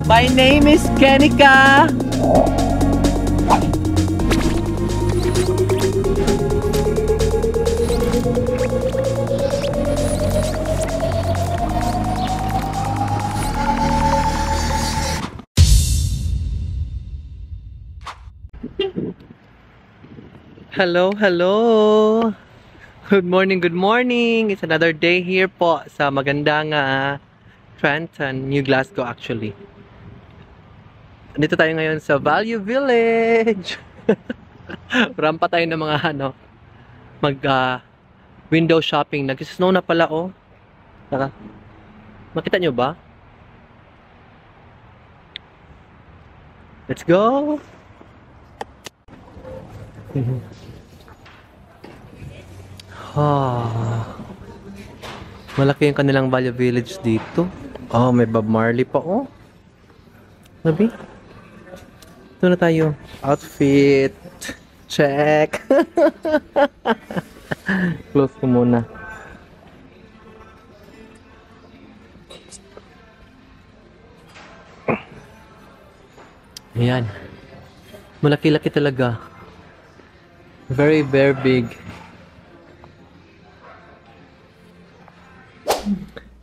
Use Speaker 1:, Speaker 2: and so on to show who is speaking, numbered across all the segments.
Speaker 1: My name is Kenika. Hello, hello. Good morning, good morning. It's another day here po sa magandang Trenton, New Glasgow actually. Dito tayo ngayon sa Value Village. Rampa tayo ng mga mag window shopping. Nag-snow na pala oh. Makita nyo ba? Let's go. Malaki yung kanilang Value Village dito. Oh, may Bob Marley pa oh. Nabi? Ito na tayo. Outfit. Check. Close ko muna. Ayan. Malaki-laki talaga. Very, very big.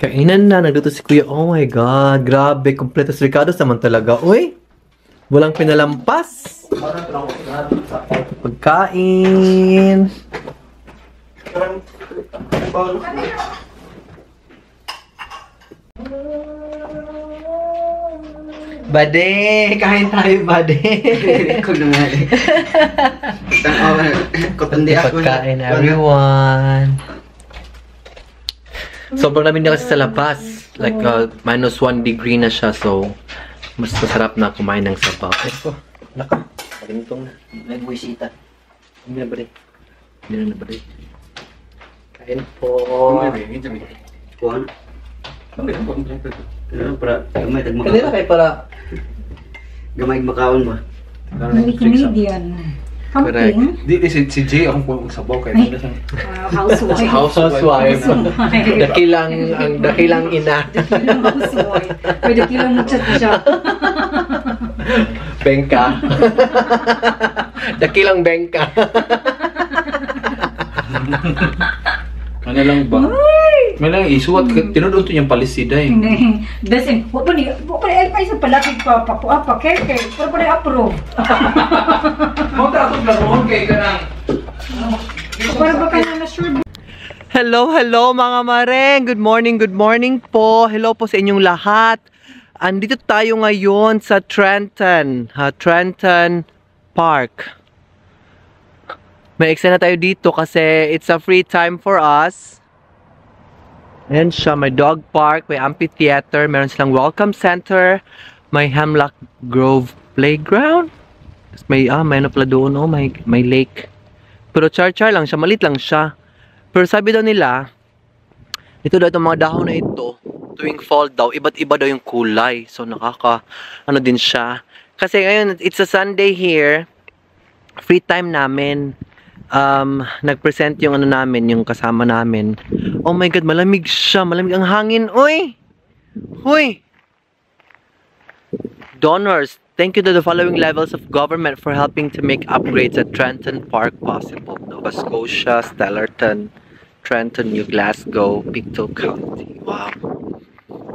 Speaker 1: Kainan na, nagluto si Kuya. Oh my God, grabe, kompleto si Ricardo naman talaga. Uy, walang pinalampas. Pagkain. Bade, kain tayo, bade. Pagkain, everyone. Sobrang lamig na kasi sa labas. Like, -1 degree na siya. So, mas masarap na kumain ng sabaw. Eko, laka. Palintong na. May buwisita. Hindi na ba rin? Hindi na ba rin? Kain po.
Speaker 2: Kuhan?
Speaker 1: Kanina kayo para...
Speaker 2: Gamay makaon ba?
Speaker 3: May comedian. Camping.
Speaker 4: Di si Jay akong po sabaw kay
Speaker 3: Housewife.
Speaker 1: Housewife. Dakilang ina.
Speaker 3: Dakilang housewife. May dakilang muchat siya.
Speaker 1: Bengka. Dakilang bengka.
Speaker 4: Ano lang ba? May lang isuwat tinudon to yung palisida eh.
Speaker 3: Hindi. Dasin, wala pa ni ay sa palapit pa keke. Pero pa ni approve.
Speaker 4: Mo ta atong laruon kay kanang.
Speaker 3: Para ba ka na sure?
Speaker 1: Hello, hello mga mareng. Good morning po. Hello po sa inyong lahat. Andito tayo ngayon sa Trenton. Trenton Park. May extend na tayo dito kasi it's a free time for us. Ayan siya, may dog park, may amphitheater, meron silang welcome center, may Hemlock Grove playground. May ano pala doon, oh, may lake. Pero char-char lang siya, malit lang siya. Pero sabi daw nila, ito daw itong mga dahon na ito, tuwing fall daw, iba't iba daw yung kulay. So ano din siya. Kasi ngayon, it's a Sunday here, free time namin. Nag-present yung namin, yung kasama namin. Oh my God, malamig siya. Malamig ang hangin. Uy! Huy! Donors, thank you to the following levels of government for helping to make upgrades at Trenton Park possible. Nova Scotia, Stellarton, Trenton, New Glasgow, Pictou County. Wow.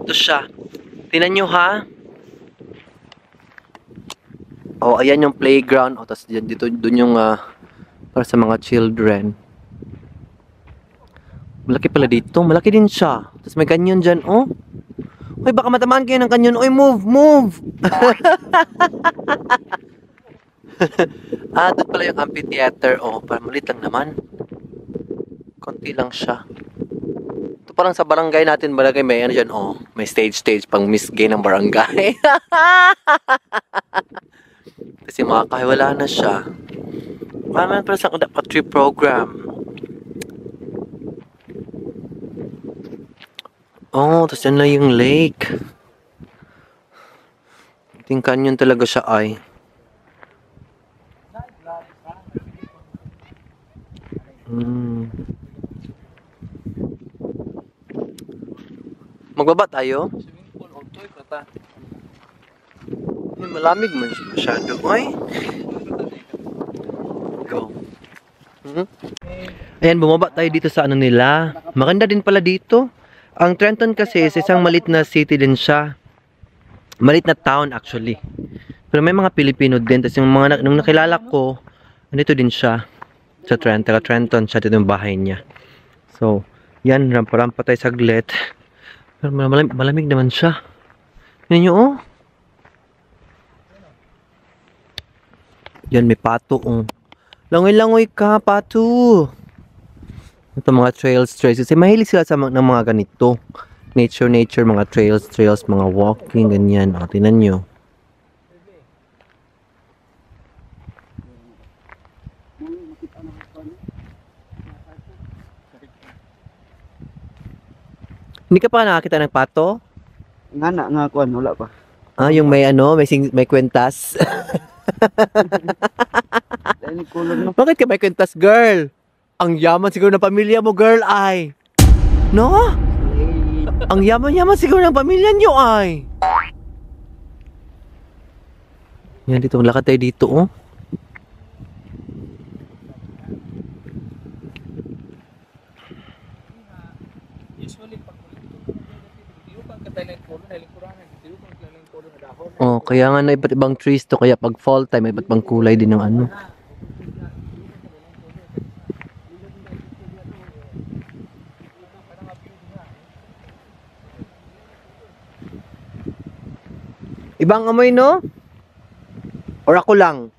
Speaker 1: Ito siya. Tingnan nyo ha. Oh, ayan yung playground. Oh, tapos dito, dun yung para sa mga children. Malaki pala dito. Malaki din siya. Tapos may canyon dyan, oh. Uy, baka matamaan kayo ng canyon. Uy, move! Doon pala yung amphitheater. Oh, parang malit lang naman. Konti lang siya. Ito parang sa barangay natin, barangay may ano dyan, oh. May stage pang Miss Gay ng barangay. Kasi makakahiwala na siya. Maman pala sa trip program. Oh, tapos yan na yung lake. Ting canyon talaga siya ay. Magbaba tayo? Ay, malamig man siya masyado. Ay. Go. Ayan, bumaba tayo dito sa ano nila. Maganda din pala dito. Ang Trenton kasi is isang malit na city din siya. Malit na town actually. Pero may mga Pilipino din. Tapos yung mga nung nakilala ko, andito din siya. Sa Trenton siya, dito yung bahay niya. So, yan, rampa-rampa tayo saglit. Pero malamig naman siya. Yan nyo, oh. Yan, may pato, oh. Langoy-langoy ka, pato. Ito mga trails. Kasi mahilig sila sa ng mga ganito. Nature, mga trails, mga walking, ganyan. O, tingnan nyo. Hindi ka pa nakakita ng pato?
Speaker 2: Nga kuan, wala pa.
Speaker 1: Ah, yung may ano, may kwentas.
Speaker 2: Dahil kulog no.
Speaker 1: Bakit ka may kwentas, girl? Ang yaman siguro ng pamilya mo, girl, ay. No? Ang yaman siguro ng pamilya nyo, ay. Yan, dito. Lakad tayo dito, oh. Oh, kaya nga na iba't ibang trees to, kaya pag fall time, iba't ibang kulay din ng ano. Ibang amoy, no? Or ako lang?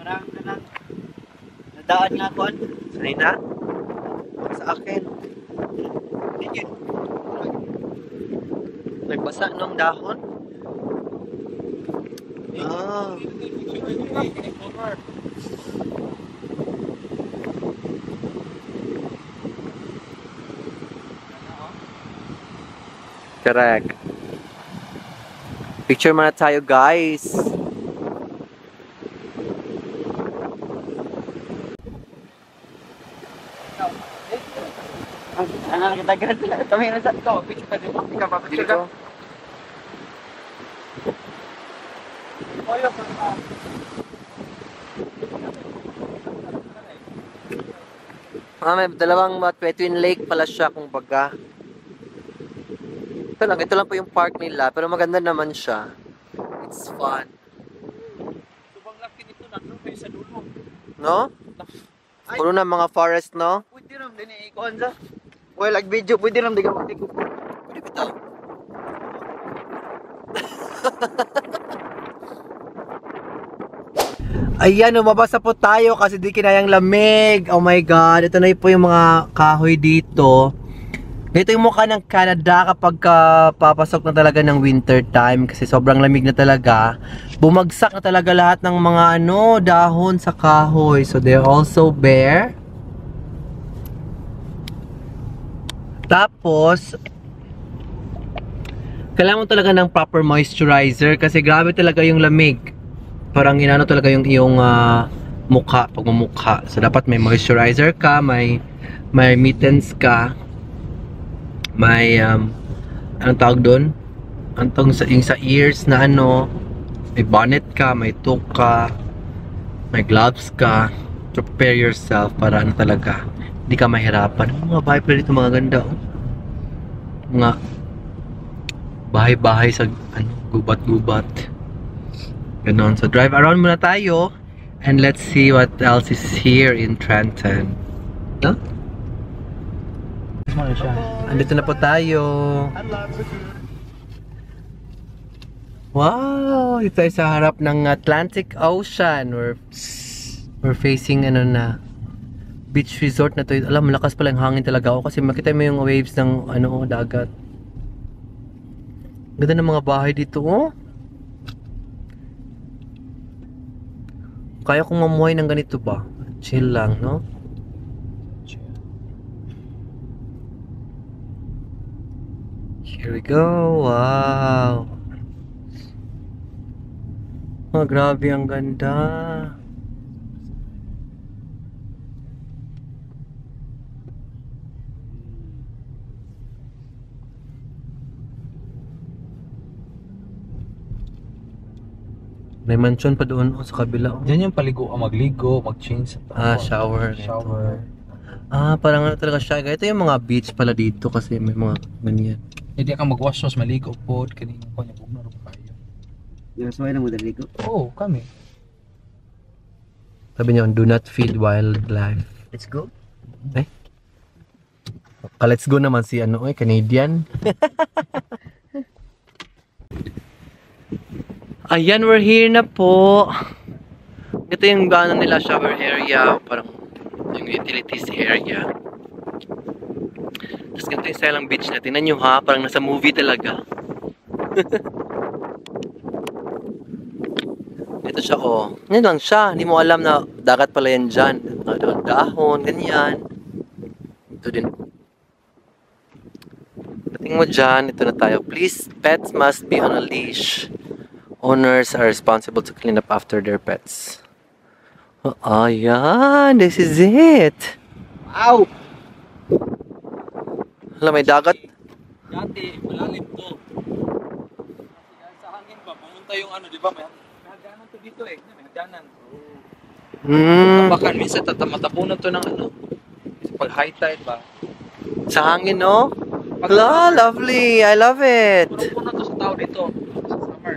Speaker 2: Parang nadaan nga kuan.
Speaker 1: Sanay na? Sa akin. Nagbasa ng dahon? Ah. Correct. Picture muna tayo, guys.
Speaker 2: Ano kita ganun? Kami na sa to. Picture pa din. Ikaw pa picture ka.
Speaker 1: May dalawang Twin Lake pala siya kung baga. Ito lang po yung park nila, pero maganda naman siya. It's fun.
Speaker 4: Subang laki nito na kayo sa dulo.
Speaker 1: No? Puro na mga forest, no?
Speaker 2: Pwede ram din ikuan sa. Well, like video, pwede ram di ka matik.
Speaker 1: Pwede bitaw. Ayan, umabasa po tayo kasi di kinayang lamig. Oh my God, ito na po yung mga kahoy dito. Ito yung mukha ng Canada kapag papasok na talaga ng winter time kasi sobrang lamig na talaga. Bumagsak na talaga lahat ng mga dahon sa kahoy. So they're also bare. Tapos kailangan mo talaga ng proper moisturizer kasi grabe talaga yung lamig. Parang inano talaga yung iyong mukha, pagmumukha. So dapat may moisturizer ka, may mittens ka, may anong tawag doon? Anong sa ears na may bonnet ka, may toque ka, may gloves ka. To prepare yourself para talaga hindi ka mahirapan. Mga bahay pala dito mga ganda, oh. Mga bahay-bahay sa gubat-gubat. Ganon. So drive around muna tayo and let's see what else is here in Trenton. No? Andito na po tayo. Wow! Ito ay sa harap ng Atlantic Ocean. We're facing beach resort na to. Alam, malakas pala yung hangin talaga ako kasi makita mo yung waves ng dagat. Ganda ng mga bahay dito, oh. Kaya kong mamuhay ng ganito ba? Chill lang, no? Here we go. Wow. Oh, grabe ang ganda. May mansion pa doon oh, sa kabila. Oh.
Speaker 4: Diyan yung paligo, magligo, mag-change.
Speaker 1: Shower.
Speaker 4: Shower.
Speaker 1: Parang ano talaga siya. Ito yung mga beach pala dito kasi may mga ganyan.
Speaker 4: Hindi ka mag-wash maligo po. Kanina ko niya kung naroon kayo.
Speaker 2: Yung saway na mo daligo.
Speaker 4: Oo, kami.
Speaker 1: Sabi niya, do not feed wildlife.
Speaker 2: Let's go.
Speaker 1: Let's go naman si ano, Canadian. Ayan, we're here na po. Ito yung ano nila, shower area. Parang yung utilities area. Tapos ganito yung style ng beach na. Tingnan nyo ha, parang nasa movie talaga. Ito siya oh. Ngayon lang siya. Hindi mo alam na dagat pala yan dyan. Mga dahon, ganyan. Ito din. Dating mo dyan, ito na tayo. Please, pets must be on a leash. Owners are responsible to clean up after their pets. Oh, ayan. This is it.
Speaker 2: Ow!
Speaker 1: Hala, may dagat.
Speaker 4: Dati, malalim to. Sa hangin ba, pumunta yung ano, di ba? May hagdanan to dito eh. May hagdanan. Baka minsan matapunan to ng ano. Pag high tide ba?
Speaker 1: Sa hangin, no? Hala, lovely. I love it.
Speaker 4: Puno to sa tao dito. Sa summer.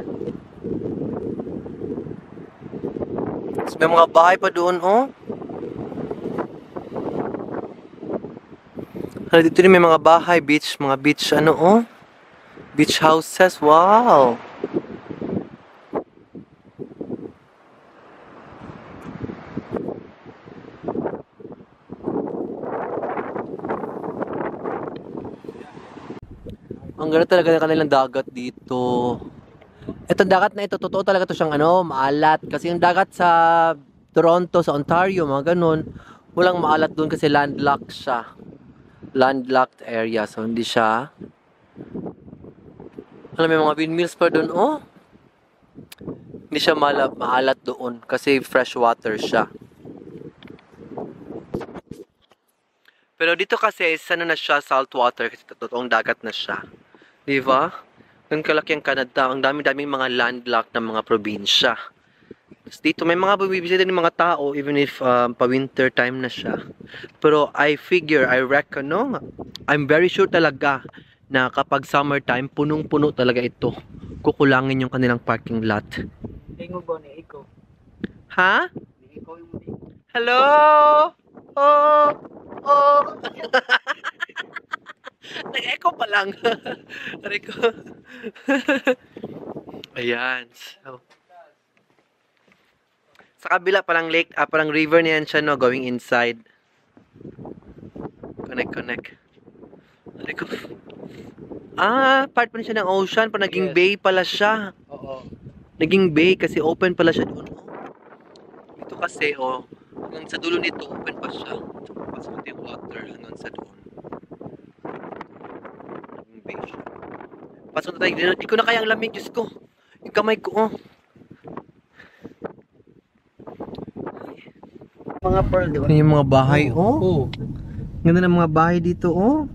Speaker 1: May mga bahay pa doon, oh. Hala, dito rin may mga bahay, mga beach, ano, oh. Beach houses, wow. Ang ganda talaga ng kanilang dagat dito. Itong dagat na ito, totoo talaga to siyang ano, maalat. Kasi yung dagat sa Toronto, sa Ontario, mga ganun, walang maalat doon kasi landlocked siya. Landlocked area, so hindi siya. Alam, may mga windmills pa doon, oh. Hindi siya maalat doon kasi fresh water siya. Pero dito kasi, ano na siya, salt water kasi totoong dagat na siya. Di ba? Yung kalaki ang Canada, ang dami-daming mga landlocked na mga probinsya. Dito may mga bibisita ng mga tao even if pa-winter time na siya. Pero I reckon, no? I'm very sure talaga na kapag summertime, punong-puno talaga ito. Kukulangin yung kanilang parking lot.
Speaker 2: Ingo ba ni Iko?
Speaker 1: Ha?
Speaker 2: Ni Iko yung muli.
Speaker 1: Hello? Oh! Oh! Nag-echo pa lang. Rico. Ayan. So, sa kabila parang lake, parang river niyan siya, no, going inside. Connect. Rico. Part pa siya ng ocean, pa naging bay pala siya.
Speaker 4: Oo.
Speaker 1: Naging bay kasi open pala siya doon. Ito kasi, hanggang sa dulo nito, open pa siya. Pasok yung water hanggang sa doon. Pasok na tayo. Hindi ko na kaya ang lamig. Diyos ko. Yung kamay ko, oh.
Speaker 2: Mga pearl, di ba?
Speaker 1: Yan yung mga bahay, oh.
Speaker 4: Oo.
Speaker 1: Ganda ng mga bahay dito, oh.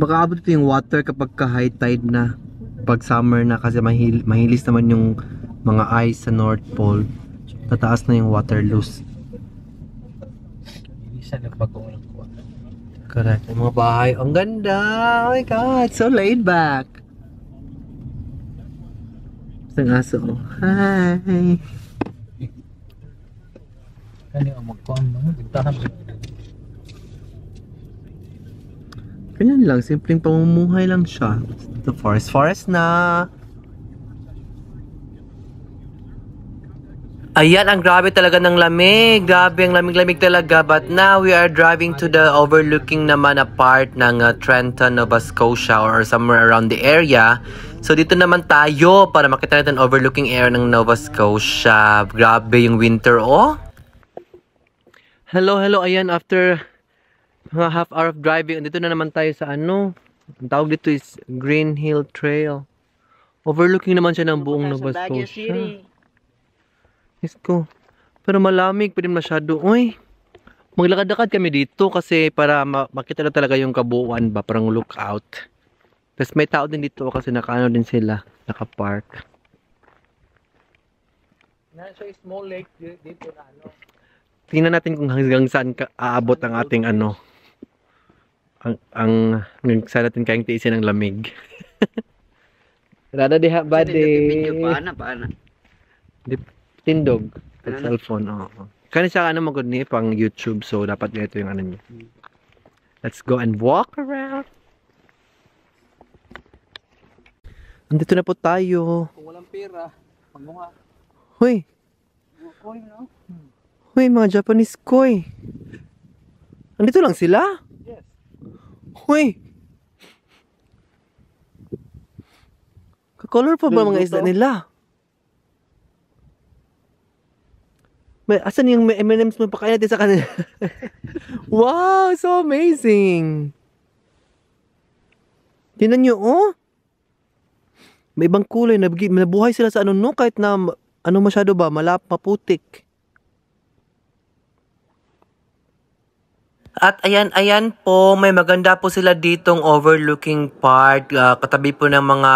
Speaker 1: Baka abot ito yung water kapag ka-high tide na. Pag summer na kasi mahilis naman yung mga ice sa North Pole. Tataas na yung water loose.
Speaker 4: Isa na bagong lang ko.
Speaker 1: Correct. Yung mga bahay. Ang ganda! Oh my God! So laid back! Isang aso, oh. Hi!
Speaker 4: Kani ang magkuhan mo. Bigtahan mo.
Speaker 1: Ganyan lang. Simpleng pamumuhay lang siya. Ito, forest na! Ayan, ang grabe talaga ng lamig. Grabe, ang lamig-lamig talaga. But now, we are driving to the overlooking naman na part ng Trenton, Nova Scotia or somewhere around the area. So, dito naman tayo para makita natin overlooking area ng Nova Scotia. Grabe yung winter, oh. Hello. Ayan, after mga half hour of driving, dito na naman tayo sa ano. Ang tawag dito is Green Hill Trail. Overlooking naman siya ng buong Nova Scotia. Yes ko. Pero malamig pa rin masyado. Uy, maglakad-lakad kami dito kasi para makita na talaga yung kabuuan ba. Parang lookout. Tapos may tao din dito kasi nakaano din sila. Nakapark.
Speaker 4: Nasa small lake dito na ano.
Speaker 1: Tingnan natin kung hanggang saan aabot ang ating ano. Hanggang saan natin kayang tiisin ng lamig. Rada diha ba
Speaker 2: Paana.
Speaker 1: Tindog. Sa
Speaker 2: Ano na?
Speaker 1: cellphone, oo. Kani siya ano magod ni pang YouTube, so dapat ganito yung ano niya. Let's go and walk around. Andito na po tayo.
Speaker 4: Kung walang pera, magmukha.
Speaker 1: Hoy,
Speaker 2: Uy, no?
Speaker 1: hoy mga Japanese koi. Andito lang sila?
Speaker 4: Yes.
Speaker 1: Hoy. Ka-color pa ba mga isda nila? May, asan yung M&M's mo pakain natin sa kanila? Wow, so amazing! Tingnan nyo, oh! May ibang kulay, nabuhay sila sa ano, no? Kahit na, ano masyado ba, maputik. At ayan po, may maganda po sila ditong overlooking part. Katabi po ng mga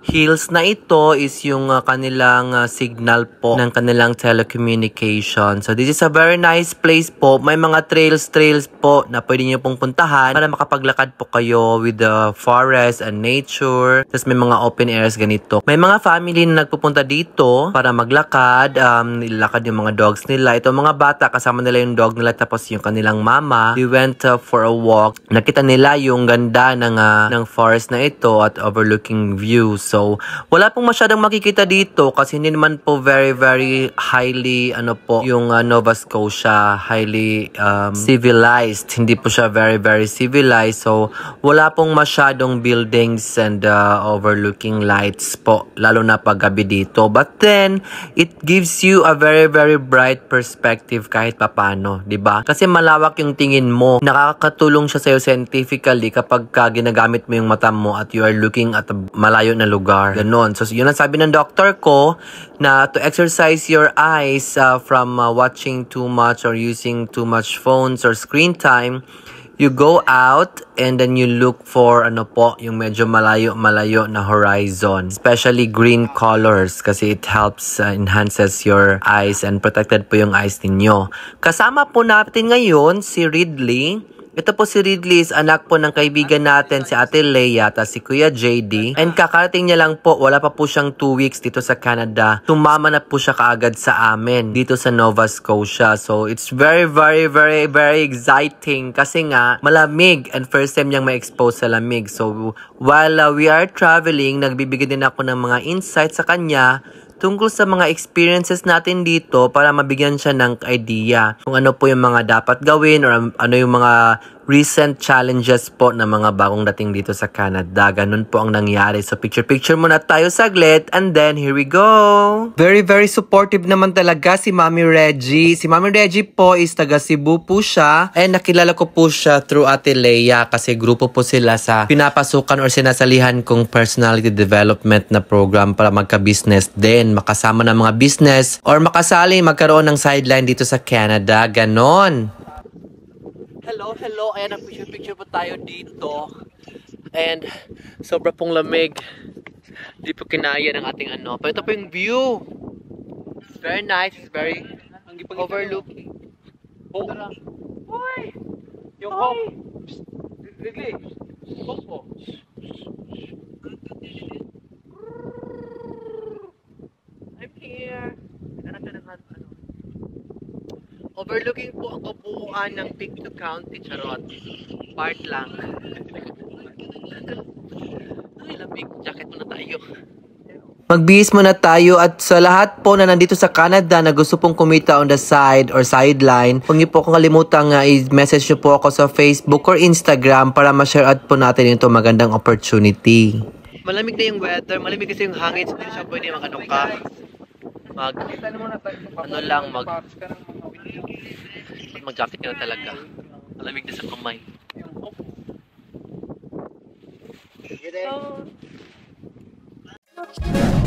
Speaker 1: hills na ito is yung kanilang signal po ng kanilang telecommunication. So this is a very nice place po. May mga trails po na pwede nyo pong puntahan para makapaglakad po kayo with the forest and nature. Tapos may mga open areas ganito. May mga family na nagpupunta dito para maglakad. Nilakad yung mga dogs nila. Ito mga bata, kasama nila yung dog nila tapos yung kanilang mama. We went for a walk. Nakita nila yung ganda ng forest na ito at overlooking view. So, wala pong masyadong makikita dito kasi hindi naman po very highly yung Nova Scotia highly civilized. Hindi po siya very civilized. So, wala pong masyadong buildings and overlooking lights po lalo na pag gabi dito. But then, it gives you a very bright perspective kahit papano, 'di ba? Kasi malawak yung tingin mo, nakakatulong siya sa'yo scientifically kapag ginagamit mo yung mata mo at you are looking at a malayo na lugar. Ganon. So, yun ang sabi ng doctor ko na to exercise your eyes from watching too much or using too much phones or screen time. You go out and then you look for yung medyo malayo na horizon. Especially green colors kasi it helps enhances your eyes and protected po yung eyes ninyo. Kasama po natin ngayon si Ridley. Ito po si Ridley is anak po ng kaibigan natin si Ate Leia at si Kuya JD. And kakarating niya lang po, wala pa po siyang 2 weeks dito sa Canada. Tumama na po siya kaagad sa amin dito sa Nova Scotia. So it's very exciting kasi nga malamig and first time niyang ma-expose sa lamig. So while we are traveling, nagbibigay din ako ng mga insights sa kanya tungkol sa mga experiences natin dito para mabigyan siya ng idea kung ano po yung mga dapat gawin or ano yung mga recent challenges po na mga bagong dating dito sa Canada. Ganun po ang nangyari. So picture muna tayo saglit and then here we go. Very supportive naman talaga si Mami Reggie. Si Mami Reggie po is taga Cebu po siya and nakilala ko po siya through Ate Leia kasi grupo po sila sa pinapasukan or sinasalihan kong personality development na program para magka-business din, makasama ng mga business or makasali magkaroon ng sideline dito sa Canada. Ganon. Hello. Ayan, ang picture po tayo dito. And, sobra pong lamig. Di po kinaya ng ating Pero ito po yung view. It's very nice. It's very overlooking.
Speaker 4: Oh. Hoy! Yung hope. Ridley. Hope po.
Speaker 1: I'm here. Overlooking po ang kabuuan ng Pictou County, charot. Part lang. Ay, lamig. Jacket muna tayo. Magbihis muna tayo at sa lahat po na nandito sa Canada na gusto pong kumita on the side or sideline, huwag niyo po kung kalimutang i-message niyo po ako sa Facebook or Instagram para ma-share out po natin ito magandang opportunity. Malamig na yung weather, malamig kasi yung hangin, so hindi siya pwede mag-jacket ka na talaga. Malamig na sa kamay. So,